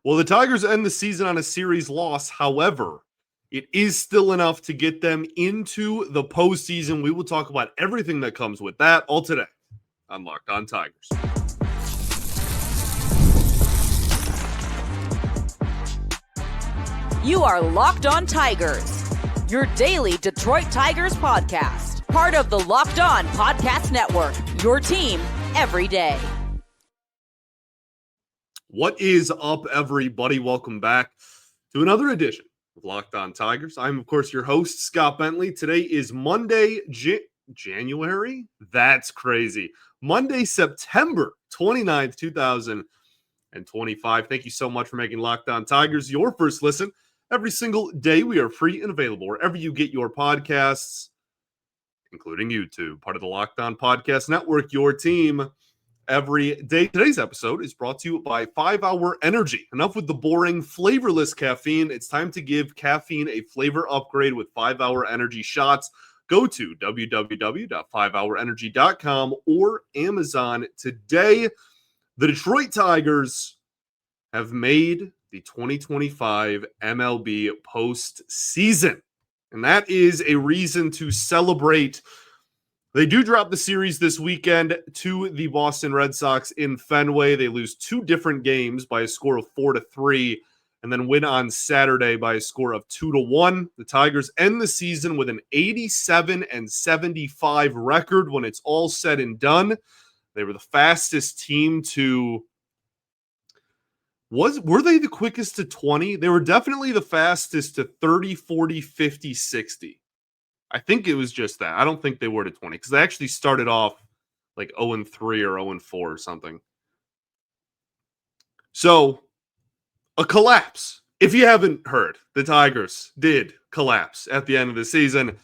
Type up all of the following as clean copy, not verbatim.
Well, the Tigers end the season on a series loss. However, it is still enough to get them into the postseason. We will talk about everything that comes with that all today on Locked On Tigers. You are Locked On Tigers, your daily Detroit Tigers podcast. Part of the Locked On Podcast Network, your team every day. What is up, everybody? Welcome back to another edition of Locked On Tigers. I'm, of course, your host, Scott Bentley. Today is Monday, January? That's crazy. Monday, September 29th, 2025. Thank you so much for making Locked On Tigers your first listen. Every single day, we are free and available wherever you get your podcasts, including YouTube, part of the Locked On Podcast Network, your team every day. Today's episode is brought to you by 5 Hour Energy. Enough with the boring, flavorless caffeine. It's time to give caffeine a flavor upgrade with 5 Hour Energy shots. Go to www.5hourenergy.com or Amazon today. The Detroit Tigers have made the 2025 MLB postseason, and that is a reason to celebrate. They do drop the series this weekend to the Boston Red Sox in Fenway. They lose 2 different games by a score of 4-3, and then win on Saturday by a score of 2-1. The Tigers end the season with an 87-75 record when it's all said and done. They were the fastest team to... Were they the quickest to 20? They were definitely the fastest to 30, 40, 50, 60. I think it was just that. I don't think they were to 20 because they actually started off like 0-3 or 0-4 or something. So, a collapse. If you haven't heard, the Tigers did collapse at the end of the season,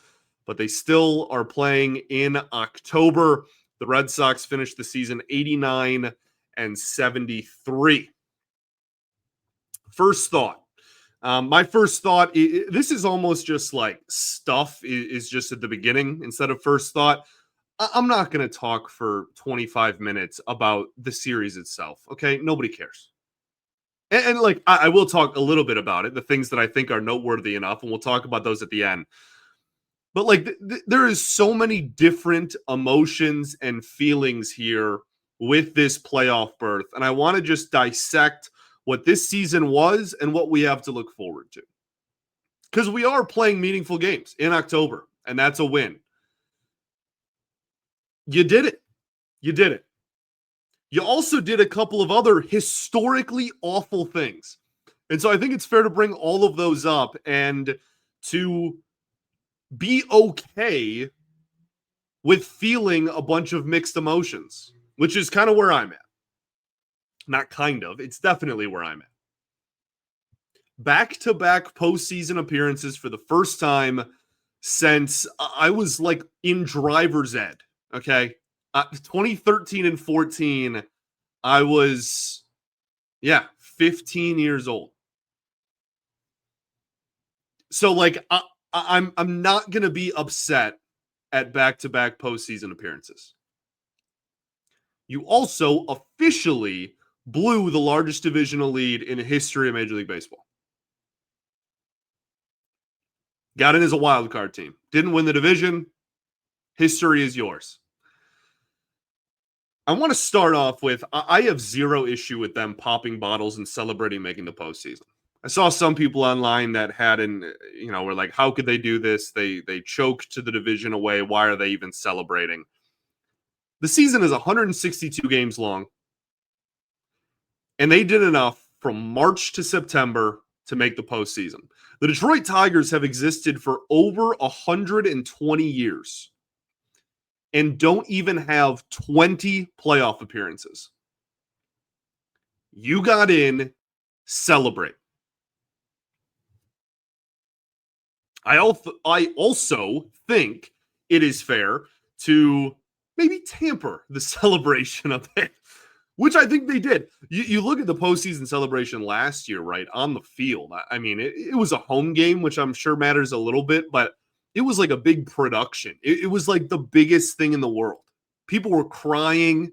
but they still are playing in October. The Red Sox finished the season 89-73. First thought. My first thought, this is almost just like stuff is just at the beginning instead of first thought. I'm not going to talk for 25 minutes about the series itself, okay? Nobody cares. And like, I will talk a little bit about it, the things that I think are noteworthy enough, and we'll talk about those at the end. But like, there is so many different emotions and feelings here with this playoff berth, and I want to just dissect what this season was and what we have to look forward to. Because we are playing meaningful games in October, and that's a win. You did it. You did it. You also did a couple of other historically awful things. And so I think it's fair to bring all of those up and to be okay with feeling a bunch of mixed emotions, which is kind of where I'm at. Not kind of. It's definitely where I'm at. Back-to-back postseason appearances for the first time since I was like in driver's ed. Okay. 2013 and 14, I was, 15 years old. So like, I'm not going to be upset at back-to-back postseason appearances. You also officially blew the largest divisional lead in the history of Major League Baseball. Got in as a wild card team. Didn't win the division. History is yours. I want to start off with, I have zero issue with them popping bottles and celebrating making the postseason. I saw some people online that were like, how could they do this? They choked to the division away. Why are they even celebrating? The season is 162 games long. And they did enough from March to September to make the postseason. The Detroit Tigers have existed for over 120 years and don't even have 20 playoff appearances. You got in, celebrate. I also think it is fair to maybe tamper the celebration a bit, which I think they did. You look at the postseason celebration last year, right, on the field. I mean, it was a home game, which I'm sure matters a little bit, but it was like a big production. It was like the biggest thing in the world. People were crying,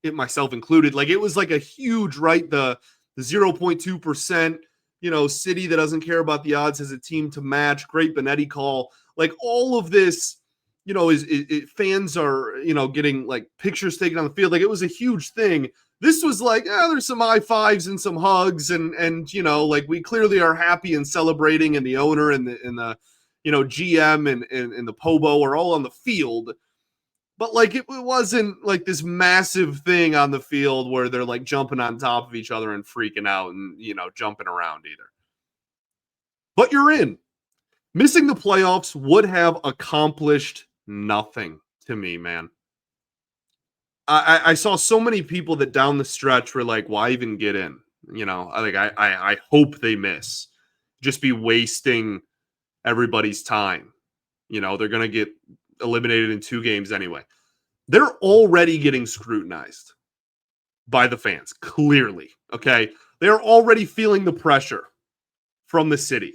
it myself included. Like, it was like a huge, right, the The 0.2%, city that doesn't care about the odds has a team to match. Great Benetti call. Like all of this, fans are, getting like pictures taken on the field. Like it was a huge thing. This was like, there's some high fives and some hugs, and like we clearly are happy and celebrating, and the owner and the GM and the Pobo are all on the field. But like it wasn't like this massive thing on the field where they're like jumping on top of each other and freaking out and jumping around either. But you're in. Missing the playoffs would have accomplished nothing to me, man. I saw so many people that down the stretch were like, why even get in? I hope they miss. Just be wasting everybody's time. They're going to get eliminated in 2 games anyway. They're already getting scrutinized by the fans, clearly. Okay. They're already feeling the pressure from the city.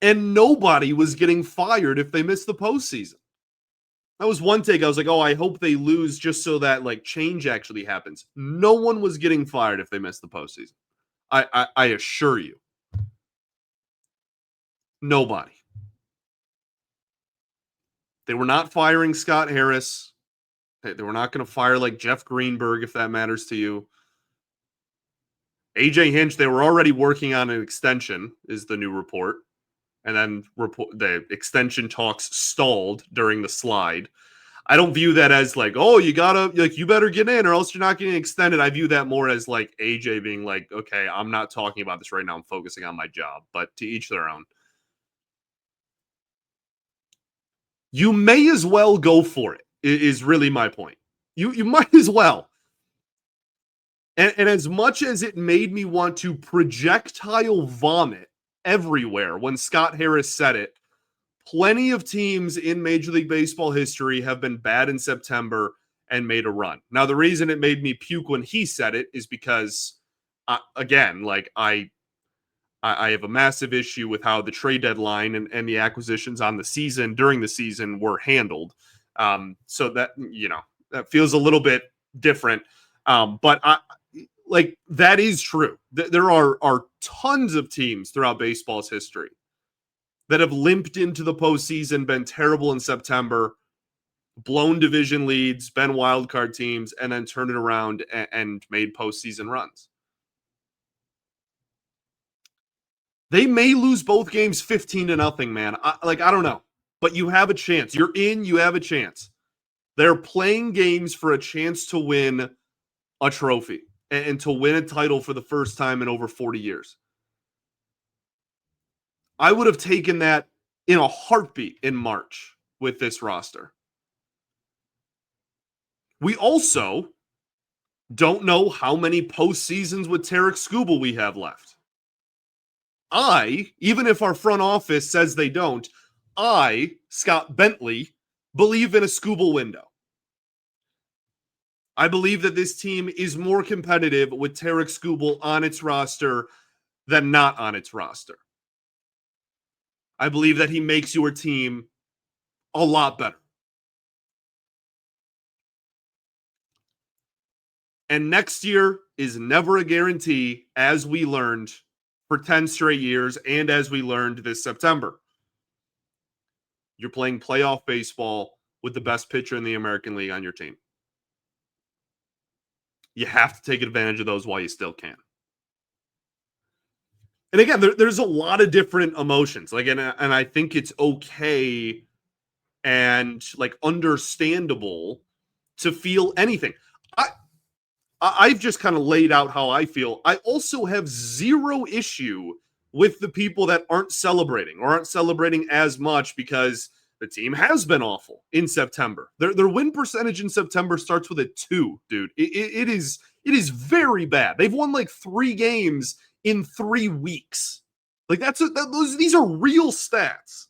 And nobody was getting fired if they missed the postseason. That was one take. I was like, I hope they lose just so that like change actually happens. No one was getting fired if they missed the postseason. I assure you. Nobody. They were not firing Scott Harris. They were not going to fire like Jeff Greenberg, if that matters to you. AJ Hinch, they were already working on an extension, is the new report. And then the extension talks stalled during the slide. I don't view that as like, you better get in or else you're not getting extended. I view that more as like AJ being like, okay, I'm not talking about this right now. I'm focusing on my job, but to each their own. You may as well go for it, is really my point. You might as well. And as much as it made me want to projectile vomit everywhere when Scott Harris said it, plenty of teams in Major League Baseball history have been bad in September and made a run. Now, the reason it made me puke when he said it is because, again, like I have a massive issue with how the trade deadline and the acquisitions on the season during the season were handled. So that, that feels a little bit different. But that is true. There are tons of teams throughout baseball's history that have limped into the postseason, been terrible in September, blown division leads, been wildcard teams, and then turned it around and made postseason runs. They may lose both games 15-0, man. I don't know. But you have a chance. You're in, you have a chance. They're playing games for a chance to win a trophy and to win a title for the first time in over 40 years. I would have taken that in a heartbeat in March with this roster. We also don't know how many postseasons with Tarik Skubal we have left. Even if our front office says they don't, Scott Bentley, believe in a Skubal window. I believe that this team is more competitive with Tarik Skubal on its roster than not on its roster. I believe that he makes your team a lot better. And next year is never a guarantee, as we learned for 10 straight years and as we learned this September. You're playing playoff baseball with the best pitcher in the American League on your team. You have to take advantage of those while you still can. And again, there's a lot of different emotions. And I think it's okay and understandable to feel anything. I've just kind of laid out how I feel. I also have zero issue with the people that aren't celebrating or aren't celebrating as much because the team has been awful in September. Their win percentage in September starts with a 2, dude. It is very bad. They've won 3 games in 3 weeks. These are real stats.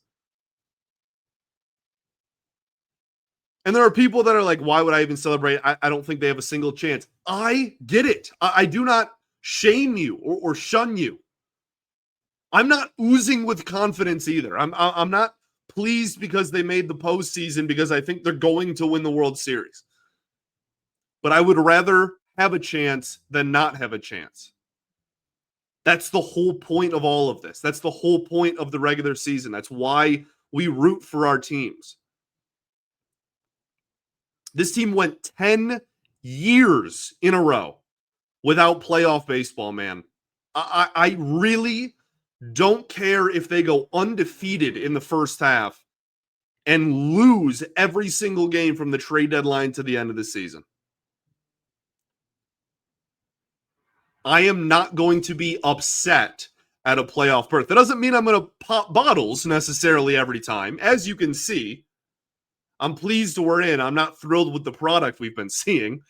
And there are people that are like, why would I even celebrate? I don't think they have a single chance. I get it. I do not shame you or shun you. I'm not oozing with confidence either. I'm not pleased because they made the postseason because I think they're going to win the World Series. But I would rather have a chance than not have a chance. That's the whole point of all of this. That's the whole point of the regular season. That's why we root for our teams. This team went 10 years in a row without playoff baseball, man. I really don't care if they go undefeated in the first half and lose every single game from the trade deadline to the end of the season. I am not going to be upset at a playoff berth. That doesn't mean I'm going to pop bottles necessarily every time. As you can see, I'm pleased we're in. I'm not thrilled with the product we've been seeing.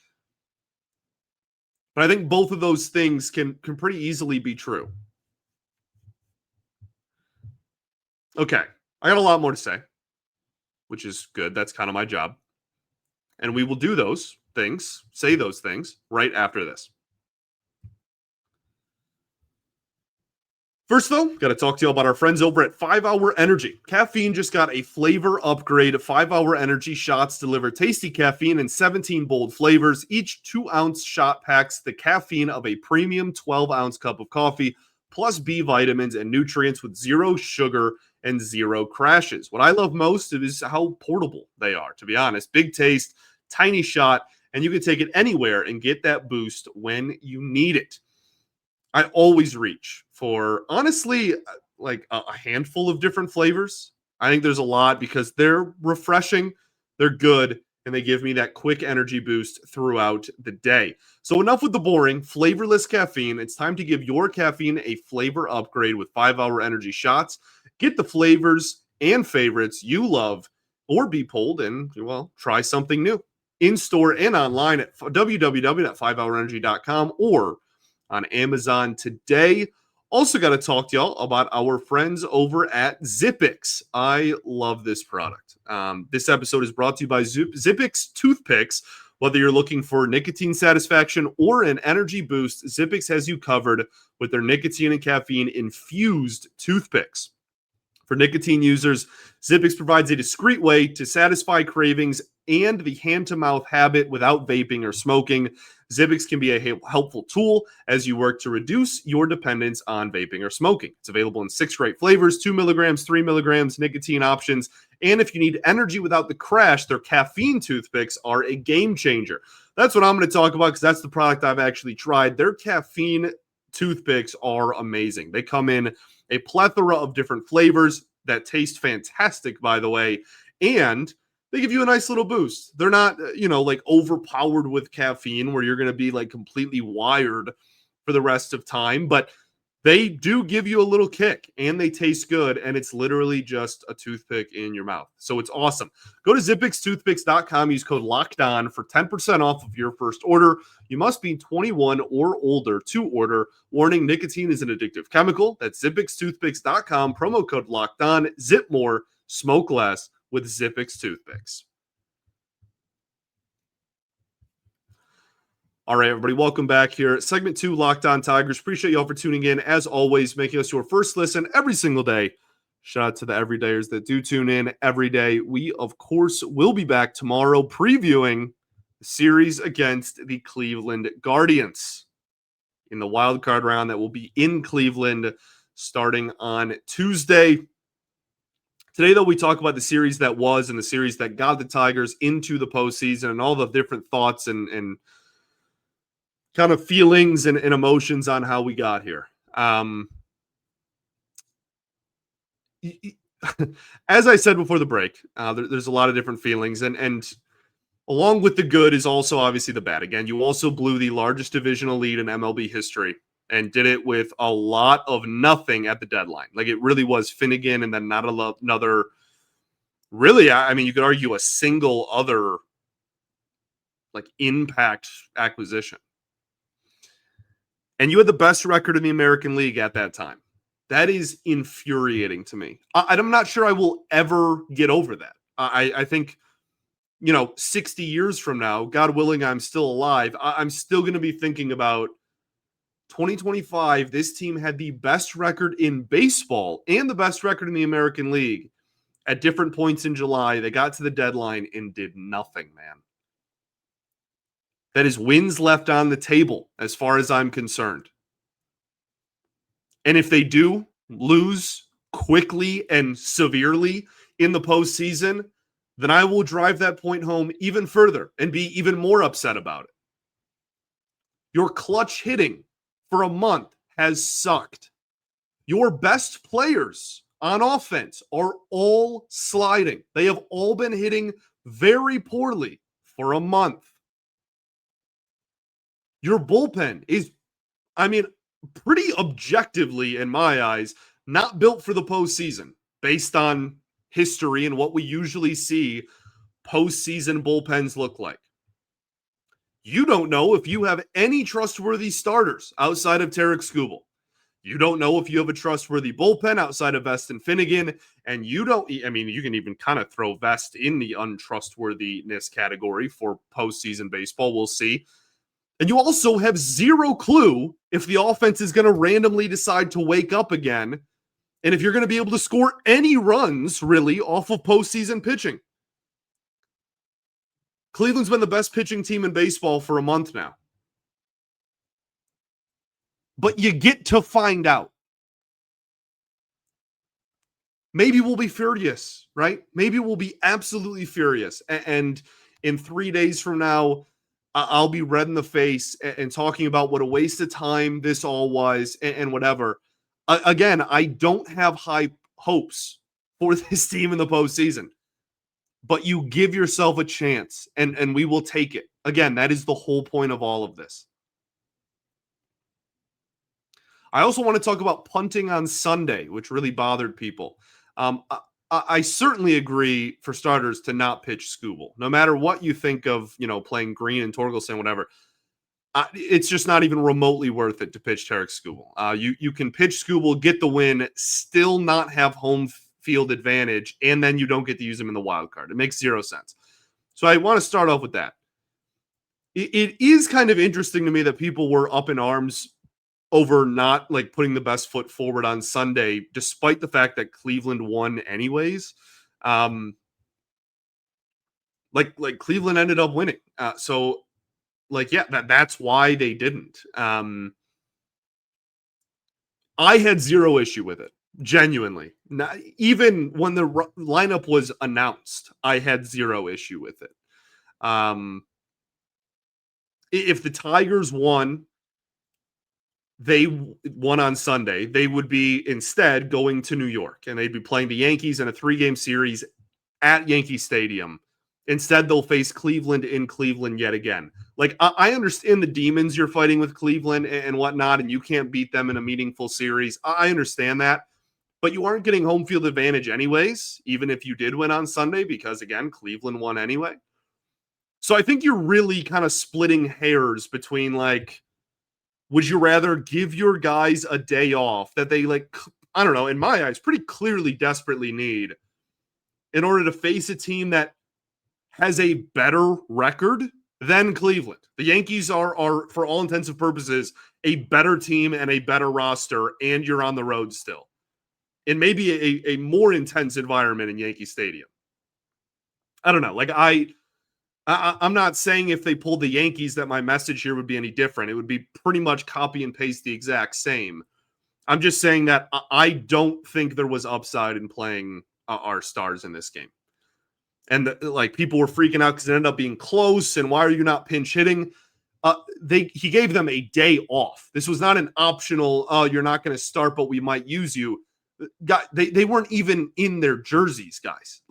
But I think both of those things can pretty easily be true. Okay, I got a lot more to say, which is good. That's kind of my job. And we will do those things, say those things, right after this. First, though, got to talk to you about our friends over at 5 Hour Energy. Caffeine just got a flavor upgrade. 5 Hour Energy shots deliver tasty caffeine in 17 bold flavors. Each 2-ounce shot packs the caffeine of a premium 12-ounce cup of coffee, plus B vitamins and nutrients with zero sugar and zero crashes. What I love most is how portable they are, to be honest. Big taste, tiny shot, and you can take it anywhere and get that boost when you need it. I always reach for, honestly, like a handful of different flavors. I think there's a lot because they're refreshing, they're good, and they give me that quick energy boost throughout the day. So enough with the boring, flavorless caffeine. It's time to give your caffeine a flavor upgrade with 5 Hour Energy shots. Get the flavors and favorites you love, or be pulled and, well, try something new. In-store and online at www.5hourenergy.com or on Amazon today. Also got to talk to y'all about our friends over at Zippix. I love this product. This episode is brought to you by Zippix Toothpicks. Whether you're looking for nicotine satisfaction or an energy boost, Zippix has you covered with their nicotine and caffeine infused toothpicks. For nicotine users, Zippix provides a discreet way to satisfy cravings and the hand-to-mouth habit without vaping or smoking. Zippix can be a helpful tool as you work to reduce your dependence on vaping or smoking. It's available in 6 great flavors, 2 milligrams, 3 milligrams, nicotine options. And if you need energy without the crash, their caffeine toothpicks are a game changer. That's what I'm going to talk about because that's the product I've actually tried. Their caffeine toothpicks are amazing. They come in a plethora of different flavors that taste fantastic, by the way, and they give you a nice little boost. They're not, like overpowered with caffeine where you're going to be like completely wired for the rest of time, but they do give you a little kick and they taste good, and it's literally just a toothpick in your mouth. So it's awesome. Go to zippixtoothpicks.com, use code LOCKEDON for 10% off of your first order. You must be 21 or older to order. Warning, nicotine is an addictive chemical. That's zippixtoothpicks.com, promo code LOCKEDON. Zip more, smoke less with Zippix Toothpicks. All right, everybody, welcome back here. Segment 2, Locked On Tigers. Appreciate y'all for tuning in. As always, making us your first listen every single day. Shout out to the everydayers that do tune in every day. We, of course, will be back tomorrow previewing the series against the Cleveland Guardians in the wild card round that will be in Cleveland starting on Tuesday. Today, though, we talk about the series that was and the series that got the Tigers into the postseason and all the different thoughts and kind of feelings and emotions on how we got here. As I said before the break, there's a lot of different feelings, and along with the good is also obviously the bad. Again, you also blew the largest divisional lead in MLB history and did it with a lot of nothing at the deadline. Like, it really was Finnegan and then not another, really, I mean, you could argue a single other like impact acquisition. And you had the best record in the American League at that time. That is infuriating to me. I'm not sure I will ever get over that. I think, 60 years from now, God willing, I'm still alive, I'm still going to be thinking about 2025. This team had the best record in baseball and the best record in the American League at different points in July. They got to the deadline and did nothing, man. That is wins left on the table as far as I'm concerned. And if they do lose quickly and severely in the postseason, then I will drive that point home even further and be even more upset about it. Your clutch hitting for a month has sucked. Your best players on offense are all sliding. They have all been hitting very poorly for a month. Your bullpen is, pretty objectively, in my eyes, not built for the postseason based on history and what we usually see postseason bullpens look like. You don't know if you have any trustworthy starters outside of Tarik Skubal. You don't know if you have a trustworthy bullpen outside of Vest and Finnegan. And you can even kind of throw Vest in the untrustworthiness category for postseason baseball. We'll see. And you also have zero clue if the offense is going to randomly decide to wake up again. And if you're going to be able to score any runs, really, off of postseason pitching. Cleveland's been the best pitching team in baseball for a month now. But you get to find out. Maybe we'll be furious, right? Maybe we'll be absolutely furious. And in 3 days from now, I'll be red in the face and talking about what a waste of time this all was and whatever. Again, I don't have high hopes for this team in the postseason. But you give yourself a chance, and we will take it. Again, that is the whole point of all of this. I also want to talk about punting on Sunday, which really bothered people. I certainly agree, for starters, to not pitch Skubal. No matter what you think of, playing Greene and Torkelson, whatever, it's just not even remotely worth it to pitch Tarik Skubal. You can pitch Skubal, get the win, still not have home field advantage, and then you don't get to use him in the wild card. It makes zero sense. So I want to start off with that. It is kind of interesting to me that people were up in arms over not putting the best foot forward on Sunday, despite the fact that Cleveland won anyways. Cleveland ended up winning. That's why they didn't. I had zero issue with it. Genuinely. Even when the lineup was announced, I had zero issue with it. If the Tigers won on Sunday, they would be instead going to New York, and they'd be playing the Yankees in a 3-game series at Yankee Stadium. Instead, they'll face Cleveland in Cleveland yet again. I understand the demons you're fighting with Cleveland and whatnot, and you can't beat them in a meaningful series. I understand that. But you aren't getting home field advantage anyways, even if you did win on Sunday, because, again, Cleveland won anyway. So I think you're really kind of splitting hairs between, would you rather give your guys a day off that they, in my eyes, pretty clearly desperately need in order to face a team that has a better record than Cleveland? The Yankees are, for all intents and purposes, a better team and a better roster, and you're on the road still. In maybe a more intense environment in Yankee Stadium. I don't know. I'm not saying if they pulled the Yankees that my message here would be any different. It would be pretty much copy and paste the exact same. I'm just saying that I don't think there was upside in playing our stars in this game. And people were freaking out because it ended up being close. And why are you not pinch hitting? He gave them a day off. This was not an optional, you're not going to start, but we might use you. They weren't even in their jerseys, guys.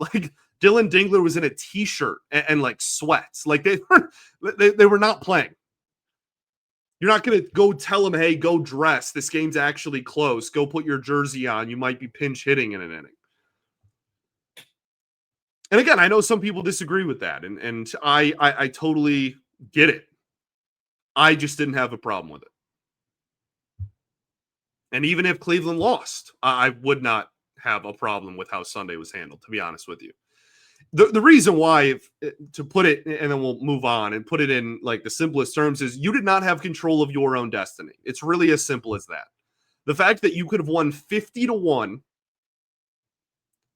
Dylan Dingler was in a t-shirt and sweats. They were not playing. You're not going to go tell them, hey, go dress. This game's actually close. Go put your jersey on. You might be pinch hitting in an inning. And again, I know some people disagree with that, and I totally get it. I just didn't have a problem with it. And even if Cleveland lost, I would not have a problem with how Sunday was handled, to be honest with you. The reason why, to put it, and then we'll move on and put it in the simplest terms, is you did not have control of your own destiny. It's really as simple as that. The fact that you could have won 50-1,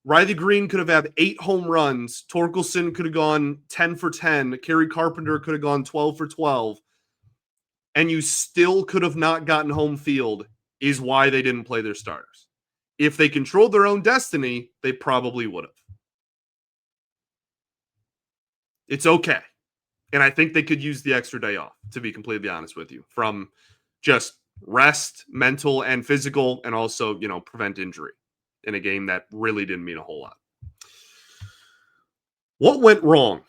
Riley Greene could have had 8 home runs, Torkelson could have gone 10 for 10, Kerry Carpenter could have gone 12 for 12, and you still could have not gotten home field is why they didn't play their starters. If they controlled their own destiny, they probably would have. It's okay. And I think they could use the extra day off, to be completely honest with you, from just rest, mental and physical, and also, prevent injury in a game that really didn't mean a whole lot. What went wrong?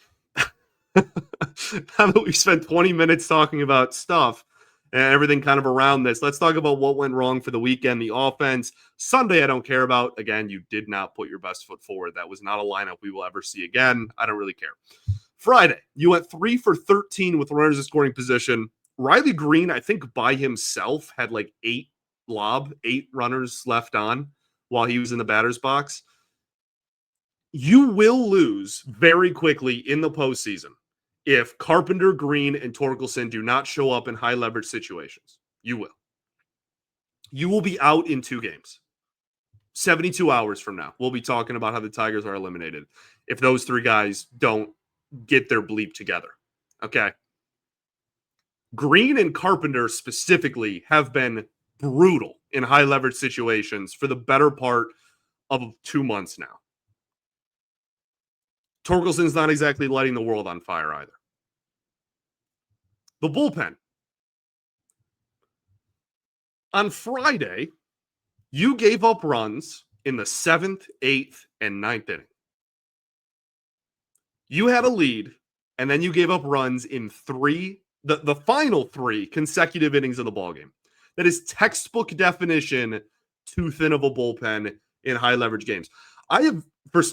Now that we spent 20 minutes talking about stuff and everything kind of around this, let's talk about what went wrong for the weekend. The offense. Sunday, I don't care about. Again, you did not put your best foot forward. That was not a lineup we will ever see again. I don't really care. Friday, you went 3 for 13 with runners in scoring position. Riley Greene, I think by himself, had like 8 runners left on while he was in the batter's box. You will lose very quickly in the postseason if Carpenter, Greene, and Torkelson do not show up in high leverage situations. You will. You will be out in 2 games. 72 hours from now, we'll be talking about how the Tigers are eliminated if those 3 guys don't get their bleep together. Okay. Greene and Carpenter specifically have been brutal in high leverage situations for the better part of 2 months now. Torkelson's not exactly lighting the world on fire either. The bullpen. On Friday, you gave up runs in the 7th, 8th, and 9th inning. You had a lead, and then you gave up runs in the final 3 consecutive innings of the ballgame. That is textbook definition too thin of a bullpen in high leverage games. I have, I was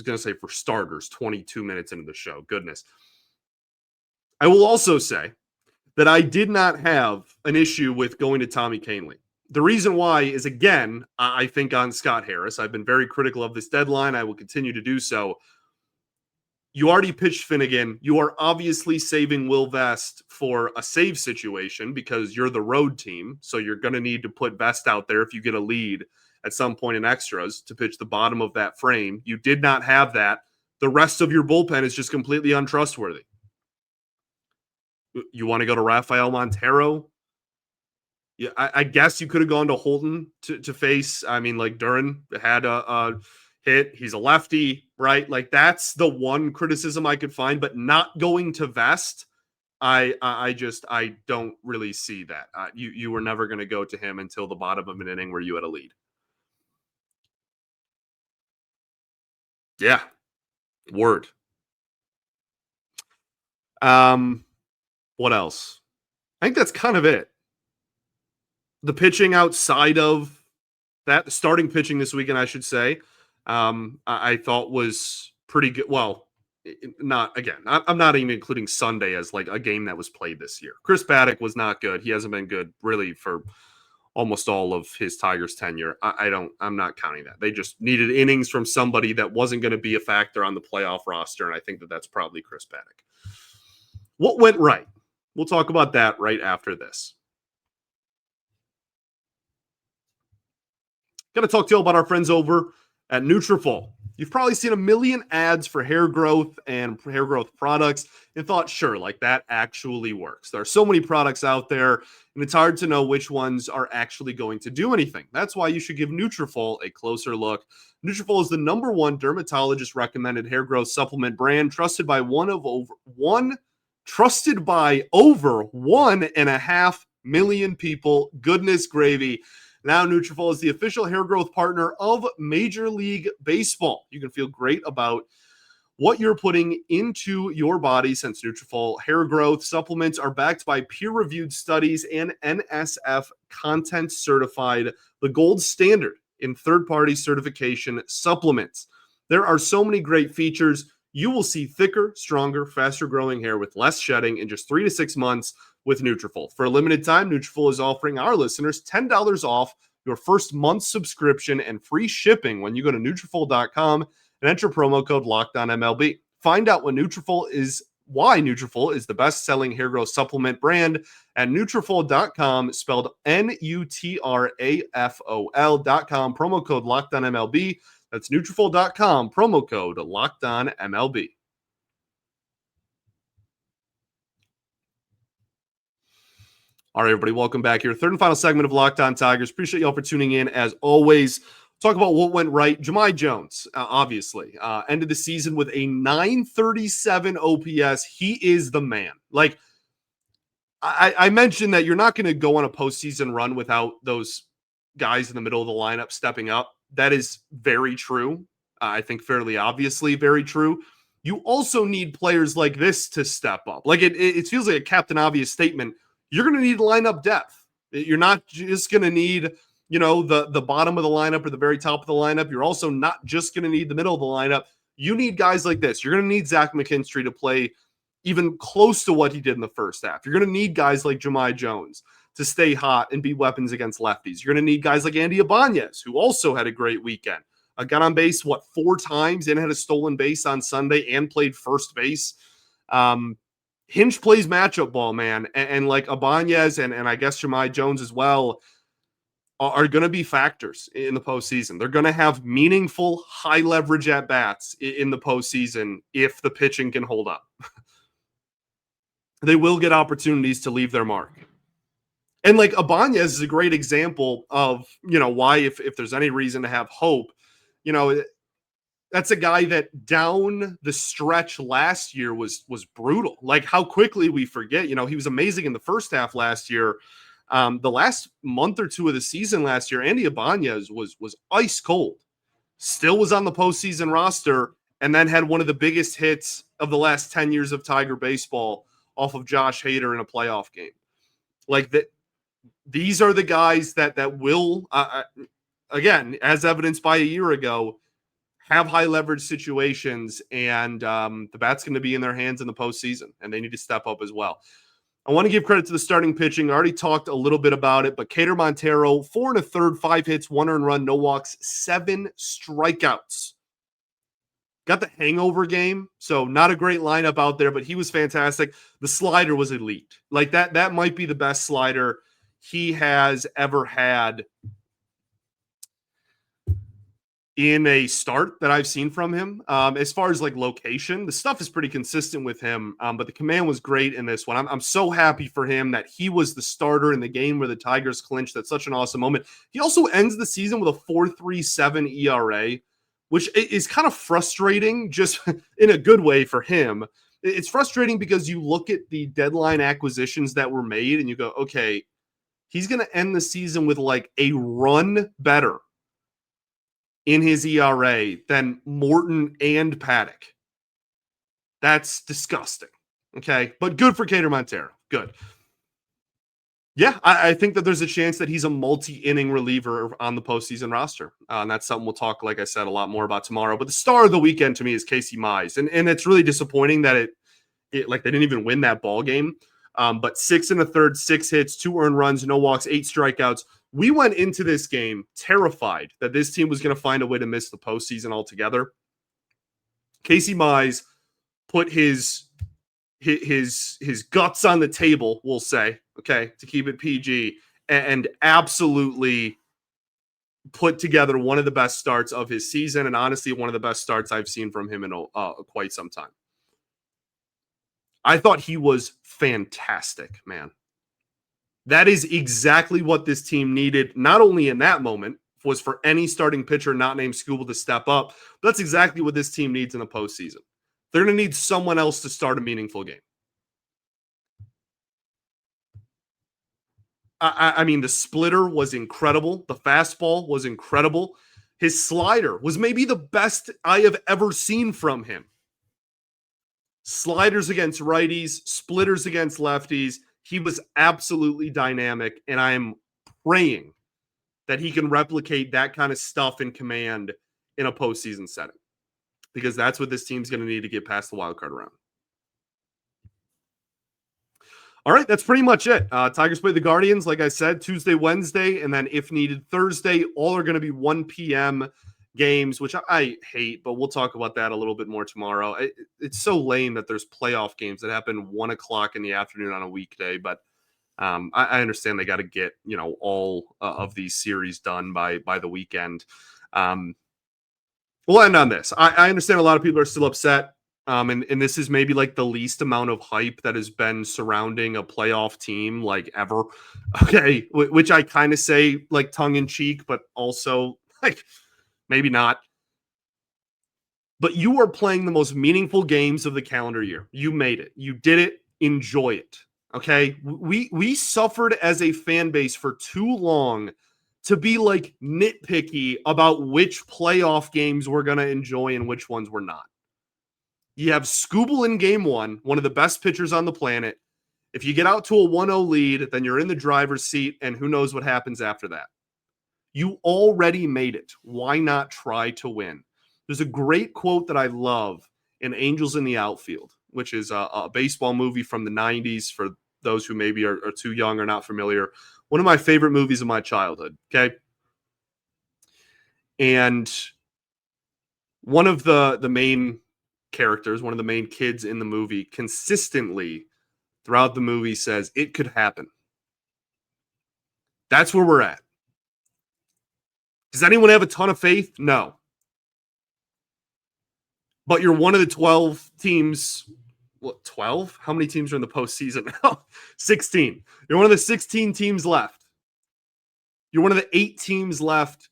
going to say for starters, 22 minutes into the show. Goodness. I will also say that I did not have an issue with going to Tommy Kahnle. The reason why is, again, I think on Scott Harris. I've been very critical of this deadline. I will continue to do so. You already pitched Finnegan. You are obviously saving Will Vest for a save situation because you're the road team. So you're going to need to put Vest out there if you get a lead at some point in extras to pitch the bottom of that frame. You did not have that. The rest of your bullpen is just completely untrustworthy. You want to go to Rafael Montero? Yeah, I guess you could have gone to Holton to face. I mean, like Duran had a hit. He's a lefty, right? Like that's the one criticism I could find, but not going to Vest. I don't really see that. You were never going to go to him until the bottom of an inning where you had a lead. Yeah. Word. What else? I think that's kind of it. The pitching outside of that, the starting pitching this weekend, I should say, I thought was pretty good. Well, I'm not even including Sunday as like a game that was played this year. Chris Paddock was not good. He hasn't been good really for almost all of his Tigers tenure. I'm not counting that. They just needed innings from somebody that wasn't going to be a factor on the playoff roster. And I think that's probably Chris Paddock. What went right? We'll talk about that right after this. Got to talk to you about our friends over at Nutrafol. You've probably seen a million ads for hair growth and hair growth products and thought, sure, like that actually works. There are so many products out there, and it's hard to know which ones are actually going to do anything. That's why you should give Nutrafol a closer look. Nutrafol is the #1 dermatologist-recommended hair growth supplement brand, trusted by over 1.5 million people. Goodness gravy. Now Nutrafol is the official hair growth partner of Major League Baseball. You can feel great about what you're putting into your body since Nutrafol hair growth supplements are backed by peer-reviewed studies and NSF content certified, the gold standard in third-party certification supplements. There are so many great features. You will see thicker, stronger, faster-growing hair with less shedding in just 3 to 6 months with Nutrafol. For a limited time, Nutrafol is offering our listeners $10 off your first month's subscription and free shipping when you go to Nutrafol.com and enter promo code LOCKEDONMLB. Find out why Nutrafol is the best-selling hair growth supplement brand at Nutrafol.com, spelled Nutrafol.com, promo code LOCKEDONMLB. That's Nutrafol.com, promo code LOCKEDONMLB. All right, everybody, welcome back here. Third and final segment of Locked On Tigers. Appreciate y'all for tuning in. As always, talk about what went right. Jahmai Jones, obviously, ended the season with a 937 OPS. He is the man. Like, I mentioned that you're not going to go on a postseason run without those guys in the middle of the lineup stepping up. That is very true. I think fairly obviously very true. You also need players like this to step up. Like it feels like a Captain Obvious statement. You're going to need lineup depth. You're not just going to need, the bottom of the lineup or the very top of the lineup. You're also not just going to need the middle of the lineup. You need guys like this. You're going to need Zach McKinstry to play even close to what he did in the first half. You're going to need guys like Jahmai Jones to stay hot and be weapons against lefties. You're going to need guys like Andy Ibanez, who also had a great weekend. Got on base, 4 times and had a stolen base on Sunday and played first base. Hinch plays matchup ball, man. And like Ibanez and I guess Jahmai Jones as well are going to be factors in the postseason. They're going to have meaningful, high leverage at bats in the postseason if the pitching can hold up. They will get opportunities to leave their mark. And like Ibanez is a great example of, why if there's any reason to have hope, that's a guy that down the stretch last year was brutal. Like how quickly we forget, he was amazing in the first half last year. The last month or two of the season last year, Andy Ibanez was ice cold, still was on the postseason roster, and then had one of the biggest hits of the last 10 years of Tiger baseball off of Josh Hader in a playoff game. Like that, these are the guys that will, again, as evidenced by a year ago, have high leverage situations, and the bat's going to be in their hands in the postseason, and they need to step up as well. I want to give credit to the starting pitching. I already talked a little bit about it, but Cater Montero, 4 1/3, 5 hits, 1 earned run, no walks, 7 strikeouts. Got the hangover game, so not a great lineup out there, but he was fantastic. The slider was elite. Like that might be the best slider he has ever had in a start that I've seen from him. As far as like location, the stuff is pretty consistent with him, but the command was great in this one. I'm so happy for him that he was the starter in the game where the Tigers clinched. That's such an awesome moment. He also ends the season with a 4.37 ERA, which is kind of frustrating, just in a good way for him. It's frustrating because you look at the deadline acquisitions that were made and you go, okay, he's going to end the season with like a run better in his ERA than Morton and Paddock. That's disgusting. Okay. But good for Cater Montero. Good. Yeah, I think that there's a chance that he's a multi-inning reliever on the postseason roster. And that's something we'll talk, like I said, a lot more about tomorrow. But the star of the weekend to me is Casey Mize. And it's really disappointing that it like they didn't even win that ball game. But 6 1/3, 6 hits, 2 earned runs, no walks, 8 strikeouts. We went into this game terrified that this team was going to find a way to miss the postseason altogether. Casey Mize put his guts on the table, we'll say, okay, to keep it PG, and absolutely put together one of the best starts of his season, and honestly, one of the best starts I've seen from him in quite some time. I thought he was fantastic, man. That is exactly what this team needed, not only in that moment, was for any starting pitcher not named Skubal to step up, but that's exactly what this team needs in the postseason. They're going to need someone else to start a meaningful game. I mean, the splitter was incredible. The fastball was incredible. His slider was maybe the best I have ever seen from him. Sliders against righties, splitters against lefties. He was absolutely dynamic, and I am praying that he can replicate that kind of stuff in command in a postseason setting, because that's what this team's going to need to get past the wild card round. All right, that's pretty much it. Tigers play the Guardians, like I said, Tuesday, Wednesday, and then if needed, Thursday. All are going to be 1 p.m. games, which I hate, but we'll talk about that a little bit more tomorrow. It's so lame that there's playoff games that happen 1 o'clock in the afternoon on a weekday, but I understand they got to get, all of these series done by the weekend. We'll end on this. I understand a lot of people are still upset And this is maybe like the least amount of hype that has been surrounding a playoff team like ever. Okay, which I kind of say like tongue in cheek, but also like maybe not. But you are playing the most meaningful games of the calendar year. You made it. You did it. Enjoy it. Okay? We suffered as a fan base for too long to be like nitpicky about which playoff games we're going to enjoy and which ones we're not. You have Skubal in game one of the best pitchers on the planet. If you get out to a 1-0 lead, then you're in the driver's seat, and who knows what happens after that. You already made it. Why not try to win? There's a great quote that I love in Angels in the Outfield, which is a baseball movie from the 90s for those who maybe are too young or not familiar. One of my favorite movies of my childhood, okay? And one of the main characters, one of the main kids in the movie, consistently throughout the movie says, "It could happen." That's where we're at. Does anyone have a ton of faith? No. But you're one of the 12 teams. What, 12? How many teams are in the postseason now? 16. You're one of the 16 teams left. You're one of the 8 teams left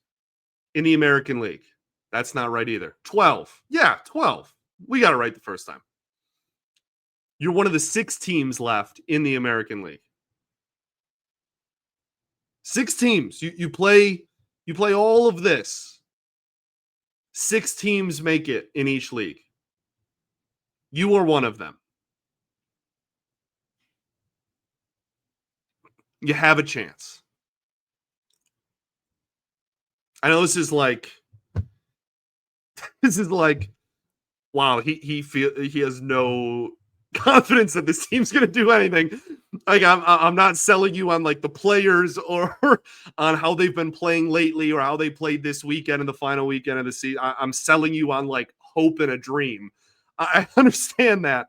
in the American League. That's not right either. 12. Yeah, 12. We got it right the first time. You're one of the 6 teams left in the American League. 6 teams. You play all of this. 6 teams make it in each league. You are one of them. You have a chance. I know this is like wow, he has no confidence that this team's going to do anything. Like I'm not selling you on like the players or on how they've been playing lately or how they played this weekend in the final weekend of the season. I'm selling you on like hope and a dream. I understand that.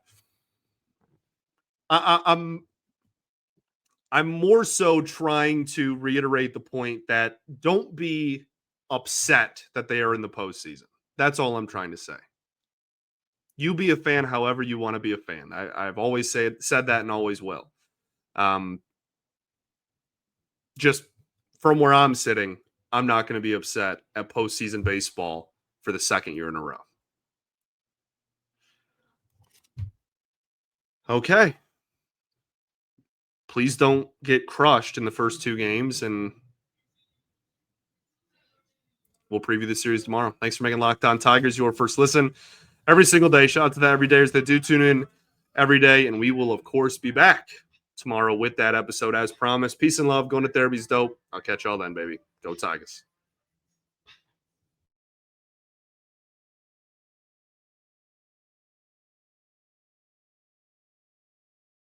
I'm more so trying to reiterate the point that don't be upset that they are in the postseason. That's all I'm trying to say. You be a fan however you want to be a fan. I've always said that and always will. Just from where I'm sitting, I'm not going to be upset at postseason baseball for the second year in a row. Okay. Please don't get crushed in the first 2 games, and we'll preview the series tomorrow. Thanks for making Locked On Tigers your first listen every single day. Shout out to the everydayers that do tune in every day, and we will, of course, be back tomorrow with that episode as promised. Peace and love. Going to therapy's dope. I'll catch y'all then, baby. Go Tigers.